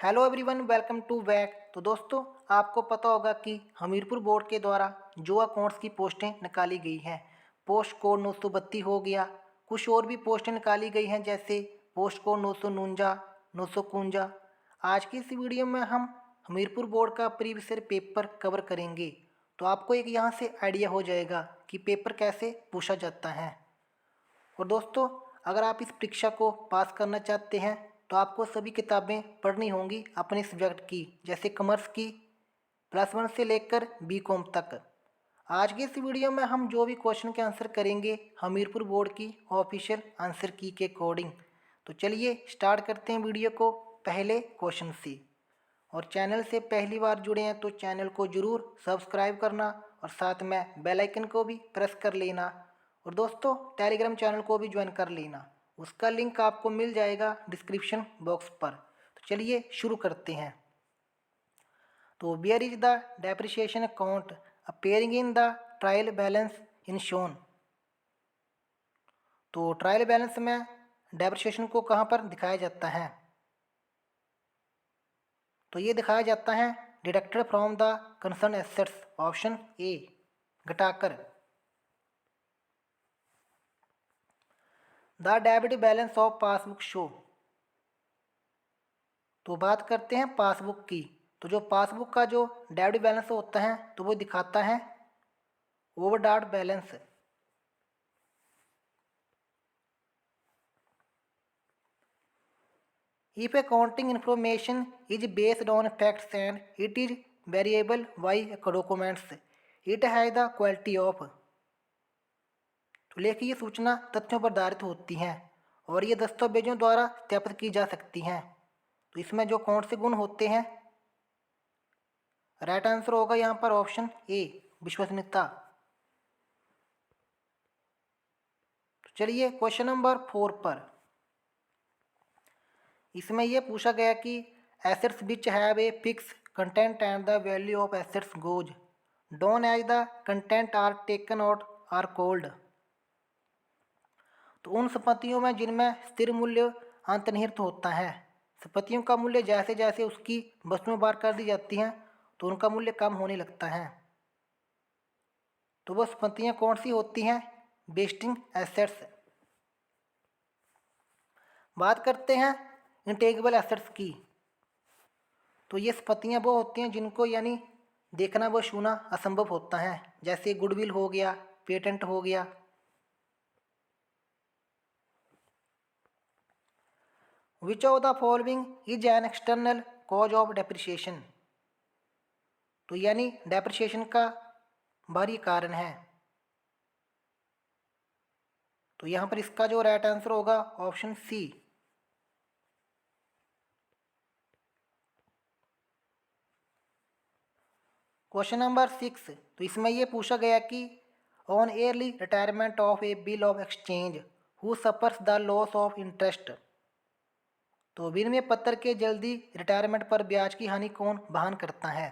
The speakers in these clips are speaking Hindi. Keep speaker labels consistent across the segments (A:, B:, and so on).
A: Hello everyone, welcome to back. तो दोस्तों, आपको पता होगा कि हमीरपुर बोर्ड के द्वारा जो अकाउंट्स की पोस्टें निकाली गई हैं, पोस्ट कोड 932 हो गया, कुछ और भी पोस्टें निकाली गई हैं जैसे पोस्ट कोड 949, 951। आज की इस वीडियो में हम हमीरपुर बोर्ड का प्रीवियस ईयर पेपर कवर करेंगे। तो आपको एक यहाँ से आइडिया हो जाएगा कि पेपर कैसे पूछा जाता है। और दोस्तों, अगर आप इस परीक्षा को पास करना चाहते हैं तो आपको सभी किताबें पढ़नी होंगी अपने सब्जेक्ट की, जैसे कॉमर्स की +1 से लेकर बीकॉम तक। आज के इस वीडियो में हम जो भी क्वेश्चन के आंसर करेंगे हमीरपुर बोर्ड की ऑफिशियल आंसर की के अकॉर्डिंग। तो चलिए स्टार्ट करते हैं वीडियो को पहले क्वेश्चन से। और चैनल से पहली बार जुड़े हैं तो चैनल को ज़रूर सब्सक्राइब करना और साथ में बेल आइकन को भी प्रेस कर लेना। और दोस्तों, टेलीग्राम चैनल को भी ज्वाइन कर लेना, उसका लिंक आपको मिल जाएगा डिस्क्रिप्शन बॉक्स पर। तो चलिए शुरू करते हैं। तो where is the depreciation account appearing in the trial balance in shown. तो ट्रायल बैलेंस में डेप्रिसिएशन को कहाँ पर दिखाया जाता है? तो ये दिखाया जाता है deducted from the concern assets, option A, घटाकर। The debit balance of passbook show. तो बात करते हैं पासबुक की। तो जो पासबुक का जो डेबिट बैलेंस होता है तो वो दिखाता है overdraft balance. If accounting information is based on facts and it is variable by documents, it has the quality of। तो लेखिए सूचना तथ्यों पर आधारित होती हैं और ये दस्तावेजों द्वारा सत्यापित की जा सकती हैं। तो इसमें जो कौन से गुण होते हैं? राइट आंसर होगा यहाँ पर ऑप्शन ए, विश्वसनीयता। तो चलिए क्वेश्चन नंबर 4 पर। इसमें यह पूछा गया कि assets which have a fix content and the value of assets goes down as the content are taken out or cold. तो उन संपत्तियों में जिनमें स्थिर मूल्य अंतर्निहित होता है, संपत्तियों का मूल्य जैसे जैसे उसकी वस्तुएं बाहर कर दी जाती हैं तो उनका मूल्य कम होने लगता है। तो वह संपत्तियां कौन सी होती हैं? Wasting assets. बात करते हैं इंटेंजिबल एसेट्स की। तो ये संपत्तियां वो होती हैं जिनको यानी देखना व छूना असंभव होता है, जैसे गुडविल हो गया, पेटेंट हो गया। विच of the following is an external cause of depreciation. तो यानी डेप्रिसिएशन का बाहरी कारण है। तो यहाँ पर इसका जो राइट आंसर होगा ऑप्शन सी। Question number 6। तो इसमें यह पूछा गया कि on early retirement of A bill of exchange who suffers the loss of interest. तो विनिमय पत्र के जल्दी रिटायरमेंट पर ब्याज की हानि कौन वहन करता है?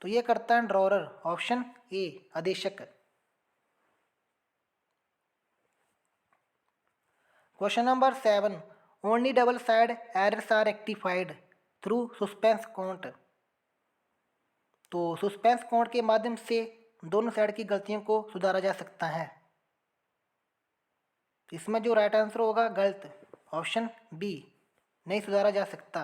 A: तो ये करता है ड्रॉरर, ऑप्शन ए, आदेशक। Question number 7। Only double side errors are rectified through suspense account. तो सस्पेंस काउंट के माध्यम से दोनों साइड की गलतियों को सुधारा जा सकता है। इसमें जो राइट आंसर होगा गलत, ऑप्शन बी, नहीं सुधारा जा सकता।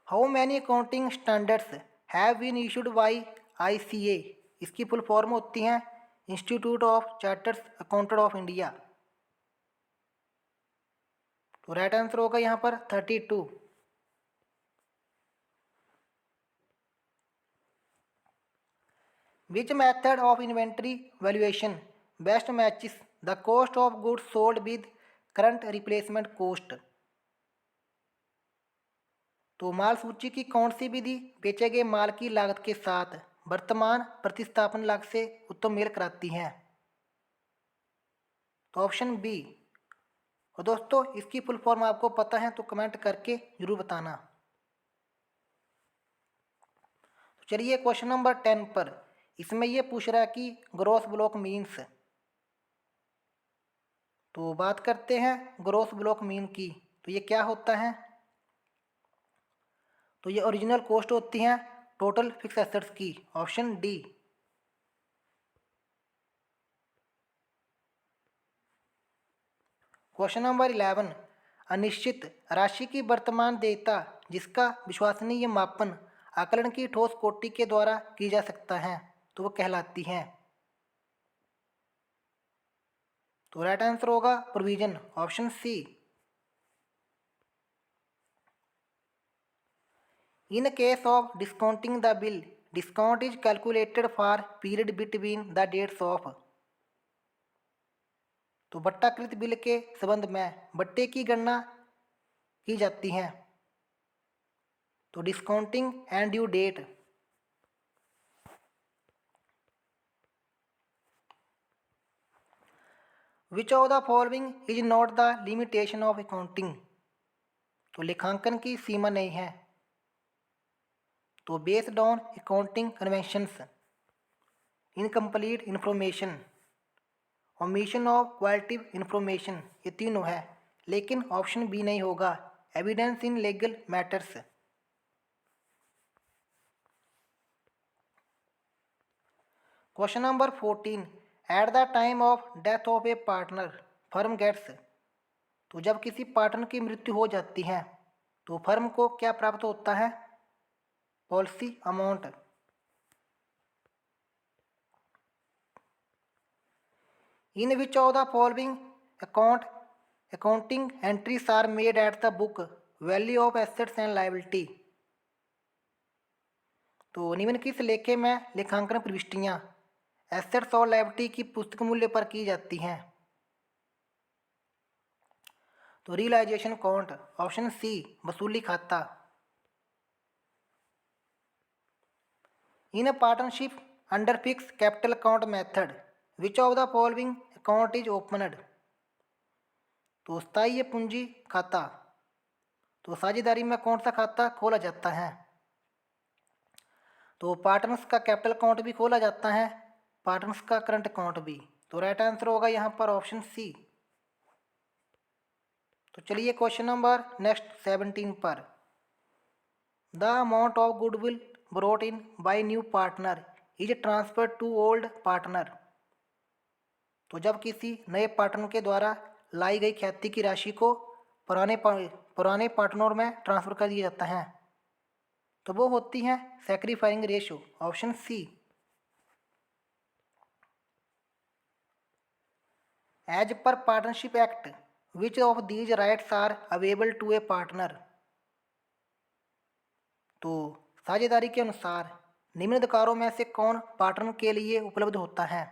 A: How many accounting standards have been issued by ICA। इसकी फुल फॉर्म होती हैं institute of charters accountant of India. तो राइट आंसर होगा यहाँ पर 32। Which method of inventory valuation best matches the cost of goods sold with current replacement cost। तो माल सूची की कौन सी विधि बेचे गए माल की लागत के साथ वर्तमान प्रतिस्थापन लागत से उत्तम मेल कराती है? तो ऑप्शन बी। और दोस्तों, इसकी फुल फॉर्म आपको पता है तो कमेंट करके जरूर बताना। तो चलिए क्वेश्चन नंबर 10 पर। इसमें यह पूछ रहा है कि ग्रॉस ब्लॉक मीन्स। तो बात करते हैं ग्रॉस ब्लॉक मीन की। तो ये क्या होता है? तो ये ओरिजिनल कॉस्ट होती है टोटल फिक्स एसेट्स की, ऑप्शन डी। क्वेश्चन नंबर 11, अनिश्चित राशि की वर्तमान देयता जिसका विश्वसनीय मापन आकलन की ठोस कोटि के द्वारा की जा सकता है, तो वो कहलाती है। तो राइट आंसर होगा provision, option C. In case of discounting the bill, discount is calculated for period between the dates of. तो बट्टाकृत बिल के संबंध में बट्टे की गणना की जाती है। तो discounting and due date. Which of the following is not the limitation of accounting. तो लेखांकन की सीमा नहीं है। तो based on accounting conventions, incomplete information, omission of qualitative information, ये तीनों है। लेकिन ऑप्शन बी नहीं होगा, evidence in legal matters. Question number 14, at the time of death of a partner firm gets. तो जब किसी पार्टनर की मृत्यु हो जाती है तो फर्म को क्या प्राप्त होता है? Policy amount. In which of the following accounting entries are made at the book value of assets and liability. तो निम्न किस लेखे में लेखांकन प्रविष्टियां एसेट्स और लायबिलिटी की पुस्तक मूल्य पर की जाती हैं? तो रियलाइजेशन काउंट, ऑप्शन सी, वसूली खाता। In partnership under fix capital account method which of the following account is opened. तो स्थायी पूंजी खाता। तो साझेदारी में कौन सा खाता खोला जाता है? तो पार्टनर्स का कैपिटल अकाउंट भी खोला जाता है, पार्टनर्स का करंट अकाउंट भी। तो राइट आंसर होगा यहाँ पर ऑप्शन सी। तो चलिए क्वेश्चन नंबर नेक्स्ट 17 पर। The amount of goodwill brought in by new partner is transfer to old partner. तो जब किसी नए पार्टनर के द्वारा लाई गई ख्याति की राशि को पुराने पार्टनर में ट्रांसफर कर दिया जाता है, तो वो होती है sacrificing ratio, option C. As per partnership act which of these rights are available to a partner. तो साझेदारी के अनुसार निम्न अधिकारों में से कौन पार्टनर के लिए उपलब्ध होता है?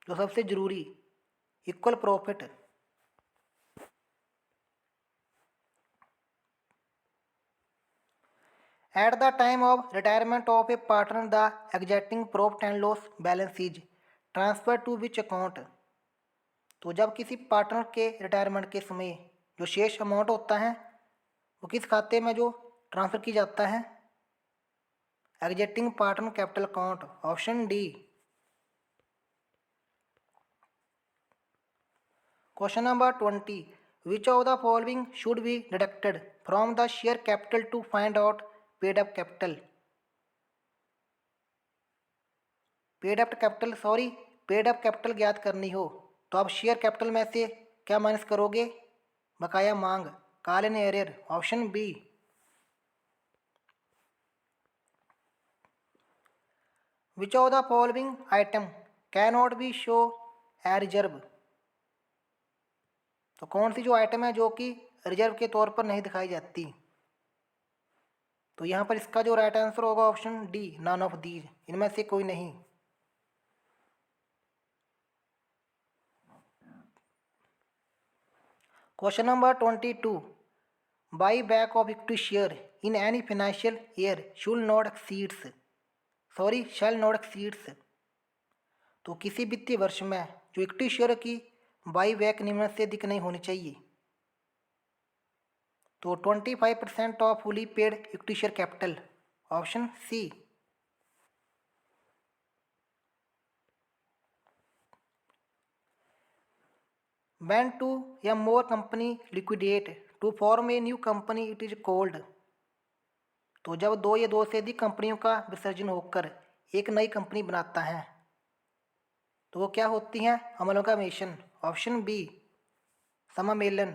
A: तो सबसे जरूरी equal profit. At the time of retirement of a partner the existing profit and loss balance is transfer to which account. तो जब किसी पार्टनर के रिटायरमेंट के समय जो शेष अमाउंट होता है वो किस खाते में जो ट्रांसफ़र की जाता है? Existing partner capital account, option D. Question number 20, which of the following should be deducted from the share capital to find out paid up capital. Paid up capital ज्ञात करनी हो तो आप शेयर कैपिटल में से क्या माइनस करोगे? बकाया मांग, call in arrear, option B. Which of the following item can not be show a reserve. तो कौन सी जो आइटम है जो कि रिजर्व के तौर पर नहीं दिखाई जाती? तो यहाँ पर इसका जो राइट आंसर होगा option D, none of these, इनमें से कोई नहीं। Question number 22, buy back of equity share in any financial year shall not exceeds. तो किसी वित्तीय वर्ष में जो इक्विटी शेयर की बाई बैक निम्न से अधिक नहीं होनी चाहिए। तो 25% of fully paid equity share capital, option C. When two or more company liquidate to form a new company it is called. तो जब दो या दो से अधिक कंपनियों का विसर्जन होकर एक नई कंपनी बनाता है तो वो क्या होती हैं? अमलगामेशन। ऑप्शन बी समामेलन।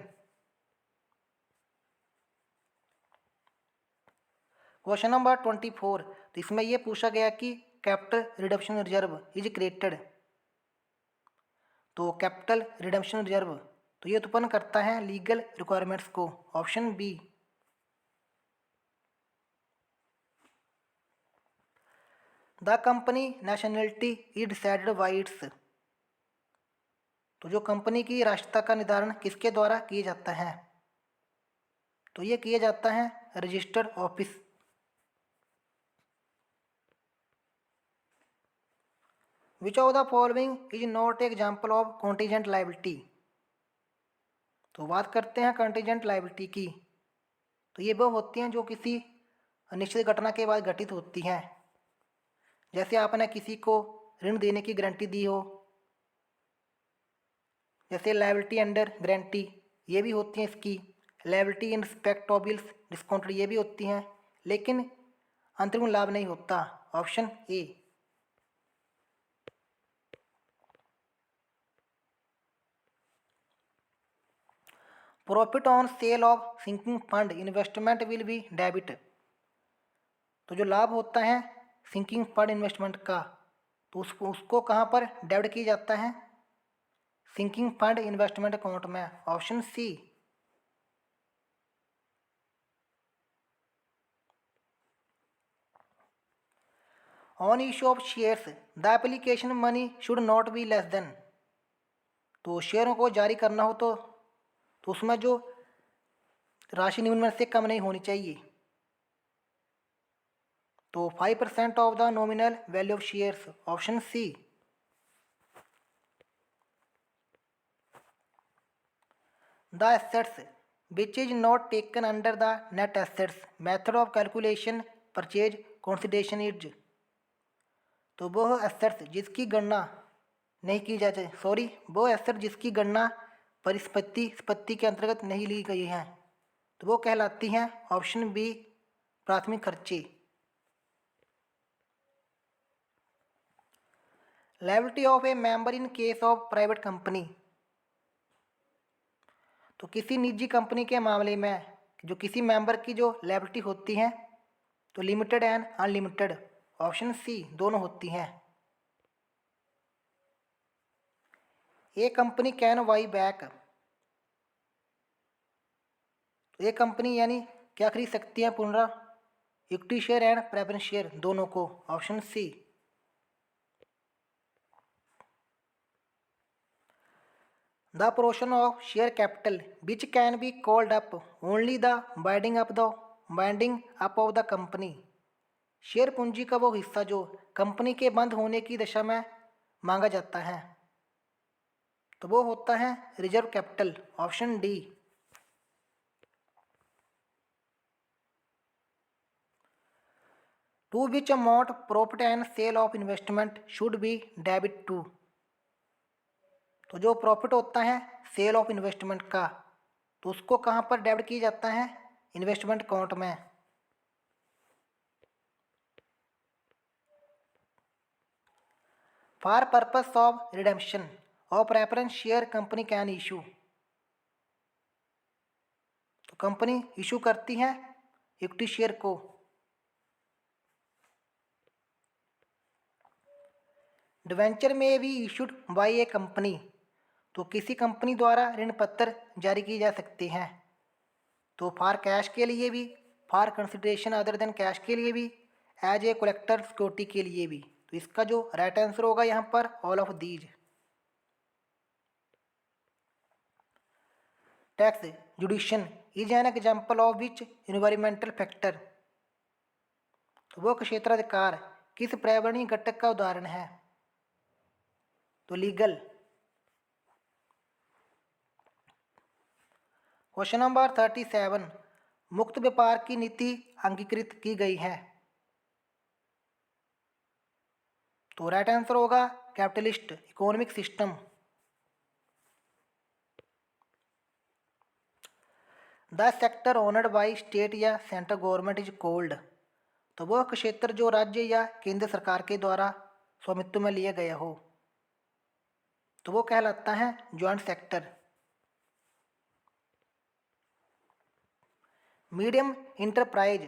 A: क्वेश्चन नंबर 24, तो इसमें यह पूछा गया कि capital redemption reserve is created. तो कैपिटल रिडम्पशन रिजर्व तो ये उत्पन्न करता है लीगल रिक्वायरमेंट्स को। Option B. The company nationality is decided by its. तो जो कंपनी की राष्ट्रीयता का निर्धारण किसके द्वारा किया जाता है? तो ये किया जाता है registered office. Which of the following is not example of contingent liability. तो बात करते हैं कॉन्टीजेंट लाइबिलिटी की। तो ये वो होती हैं जो किसी अनिश्चित घटना के बाद घटित होती हैं। जैसे आपने किसी को ऋण देने की गारंटी दी हो, जैसे लायबिलिटी अंडर गारंटी ये भी होती हैं इसकी। Liability in respect of bills discounted ये भी होती हैं, लेकिन अंतरिम लाभ नहीं होता। Option A. Profit on sale of sinking fund investment will be debit. तो जो लाभ होता है सिंकिंग फंड इन्वेस्टमेंट का, तो उसको कहाँ पर डेबिट किया जाता है? सिंकिंग फंड इन्वेस्टमेंट अकाउंट में। Option C. On issue of shares the application money should not be less than. तो शेयरों को जारी करना हो तो उसमें जो राशि निम्न में से कम नहीं होनी चाहिए। तो 5% of the nominal value of shares. Option C. The assets which is not taken under the net assets method of calculation purchase consideration is. तो वो एसेट्स जिसकी गणना नहीं की जाती, वो एसेट जिसकी गणना परिसंपत्ति के अंतर्गत नहीं ली गई है, तो वो कहलाती हैं ऑप्शन बी प्राथमिक खर्चे। Liability of A member in case of private company. तो किसी निजी कंपनी के मामले में जो किसी मेंबर की जो लायबिलिटी होती है तो limited and unlimited. Option C दोनों होती हैं। A company can buy back. तो ये कंपनी यानी क्या खरीद सकती है? पुनः equity share and preference share दोनों को। Option C. The portion of share capital which can be called up only the winding up of the company. Share पूंजी का वो हिस्सा जो कंपनी के बंद होने की दशा में मांगा जाता है, तो वो होता है reserve capital. Option D. To which amount profit and sale of investment should be debit to. तो जो प्रॉफिट होता है सेल ऑफ इन्वेस्टमेंट का, तो उसको कहाँ पर डेबिट किया जाता है? इन्वेस्टमेंट अकाउंट में। For purpose of redemption of preference share company can issue. तो कंपनी इशू करती है इक्विटी शेयर को। डिवेंचर में भी इशूड बाय ए कंपनी। तो किसी कंपनी द्वारा ऋण पत्र जारी किए जा सकते हैं। तो फॉर कैश के लिए भी, for consideration other than cash के लिए भी, एज ए कलेक्टर सिक्योरिटी के लिए भी। तो इसका जो राइट आंसर होगा यहाँ पर all of these. Tax जुडिशन is an example of which environmental factor. तो वो क्षेत्राधिकार किस पर्यावरणीय घटक का उदाहरण है? तो लीगल। क्वेश्चन नंबर 37, मुक्त व्यापार की नीति अंगीकृत की गई है। तो राइट आंसर होगा capitalist economic system. The sector owned by state या सेंट्रल गवर्नमेंट इज कोल्ड। तो वह क्षेत्र जो राज्य या केंद्र सरकार के द्वारा स्वामित्व में लिया गया हो तो वो कहलाता है joint sector. Medium enterprise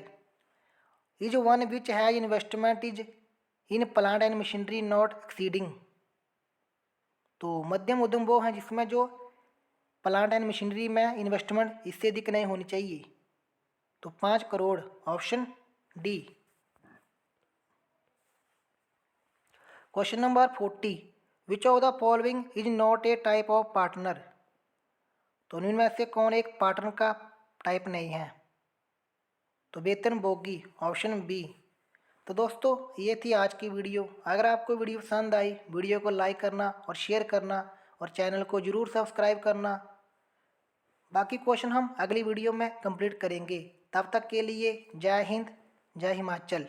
A: is one which has investment is in plant and machinery not exceeding. तो मध्यम उद्यम वो हैं जिसमें जो प्लांट एंड मशीनरी में इन्वेस्टमेंट इससे अधिक नहीं होनी चाहिए। तो 5 crore, option D. Question number 40, which of the following is not a type of partner. तो इनमें से कौन एक पार्टनर का टाइप नहीं है। तो वेतनभोगी, ऑप्शन बी। तो दोस्तों ये थी आज की वीडियो। अगर आपको वीडियो पसंद आई वीडियो को लाइक करना और शेयर करना और चैनल को ज़रूर सब्सक्राइब करना। बाकी क्वेश्चन हम अगली वीडियो में कंप्लीट करेंगे। तब तक के लिए जय हिंद, जय हिमाचल।